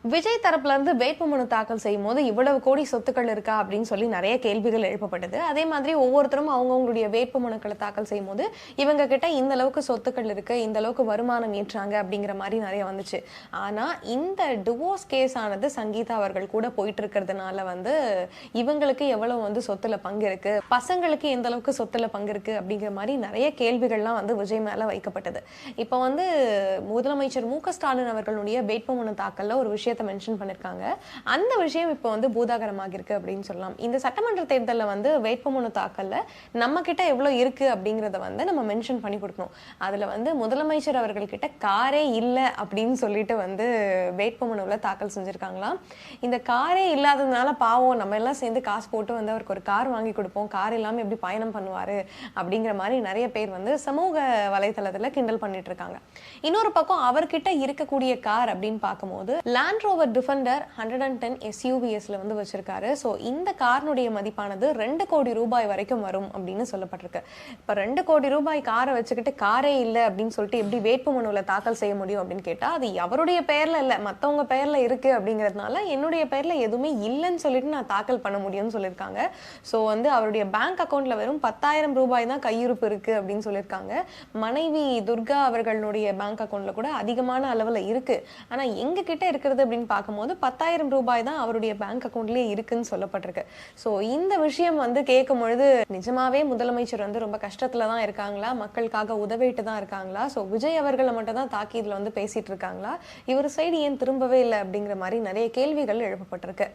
விஜய் தரப்புல இருந்து வேட்புமனு தாக்கல் செய்யும்போது இவ்வளவு கோடி சொத்துக்கள் இருக்கா அப்படின்னு சொல்லி நிறைய கேள்விகள் எழுப்பப்பட்டது. அதே மாதிரி ஒவ்வொருத்தரும் அவங்களுடைய வேட்புமனுக்களை தாக்கல் செய்யும்போது இவங்க கிட்ட இந்த அளவுக்கு சொத்துக்கள் இருக்கு, இந்த அளவுக்கு வருமானம் ஈற்றாங்க அப்படிங்கிற மாதிரி நிறைய வந்துச்சு. ஆனா இந்த டிவோர்ஸ் கேஸ் ஆனது சங்கீதா அவர்கள் கூட போயிட்டு இருக்கிறதுனால இவங்களுக்கு எவ்வளவு சொத்துல பங்கு இருக்கு, பசங்களுக்கு எந்த அளவுக்கு சொத்துல பங்கு இருக்கு அப்படிங்கிற மாதிரி நிறைய கேள்விகள்லாம் விஜய் மேல வைக்கப்பட்டது. இப்ப முதலமைச்சர் மு.க.ஸ்டாலின் அவர்களுடைய வேட்புமனு தாக்கல்ல ஒரு விஷயத்தை மென்ஷன் பண்ணிருக்காங்க. அந்த விஷயம் இப்போ பூதாகரமாக இருக்கு அப்படின்னு சொல்லலாம். இந்த சட்டமன்ற தேர்தல்ல வேட்புமனு தாக்கல்ல நம்ம கிட்ட எவ்வளவு இருக்கு அப்படிங்கறத நம்ம மென்ஷன் பண்ணி கொடுக்கணும். அதுல முதலமைச்சர் அவர்கள் கிட்ட காரே இல்ல அப்படின்னு சொல்லிட்டு வேட்புமனுல தாக்கல் செஞ்சிருக்காங்களாம். இந்த காரே இல்லாததுனால பாவம் நம்ம எல்லாம் சேர்ந்து காசு போட்டு அவருக்கு ஒரு கார் வாங்கி கொடுப்போம், கார் இல்லாம எப்படி பயணம் பண்ணுவாரு அப்படிங்கிற மாதிரி நிறைய பேர் சமூக வலைதளத்துல கிண்டல் பண்ணிட்டு இருக்காங்க. இன்னொரு பக்கம் அவர்கிட்ட இருக்கக்கூடிய கார் அப்படின்னு பார்க்கும்போது லேண்ட் ரோவர் டிஃபெண்டர் 110 SUVSல வச்சிருக்காரு. ஸோ இந்த காரினுடைய மதிப்பானது 2 கோடி ரூபாய் வரைக்கும் வரும் அப்படின்னு சொல்லப்பட்டிருக்கு. இப்போ 2 கோடி ரூபாய் காரை வச்சுக்கிட்டு காரே இல்லை அப்படின்னு சொல்லிட்டு எப்படி வேட்புமனுவில் தாக்கல் செய்ய முடியும் அப்படின்னு கேட்டால் அது அவருடைய பெயர்ல இல்லை, மற்றவங்க பெயர்ல இருக்கு அப்படிங்கிறதுனால என்னுடைய பெயர்ல எதுவுமே இல்லைன்னு சொல்லிட்டு நான் தாக்கல் பண்ண முடியும்னு சொல்லியிருக்காங்க. ஸோ அவருடைய பேங்க் அக்கௌண்ட்ல வெறும் 10,000 ரூபாய் தான் கையிருப்பு இருக்கு அப்படின்னு சொல்லியிருக்காங்க. மனைவி துர்கா அவர்களுடைய பேங்க் அக்கௌண்ட்ல கூட அதிகமான அளவில் இருக்கு. ஆனா எங்க கிட்ட இருக்கிறது அப்படின்னு பார்க்கும்போது 10,000 ரூபாய் தான் அவருடைய பேங்க் அக்கௌண்ட்லயே இருக்குன்னு சொல்லப்பட்டிருக்கு. ஸோ இந்த விஷயம் கேட்கும் பொழுது நிஜமாவே முதலமைச்சர் ரொம்ப கஷ்டத்துல தான் இருக்காங்களா, மக்களுக்காக உதவிட்டு தான் இருக்காங்களா, ஸோ விஜய் அவர்களை மட்டும் தான் தாக்கி இதுல பேசிட்டு இருக்காங்களா, இவர் சைடு ஏன் திரும்பவே இல்லை அப்படிங்கிற மாதிரி நிறைய கேள்விகள் எழுப்பப்பட்டிருக்கு.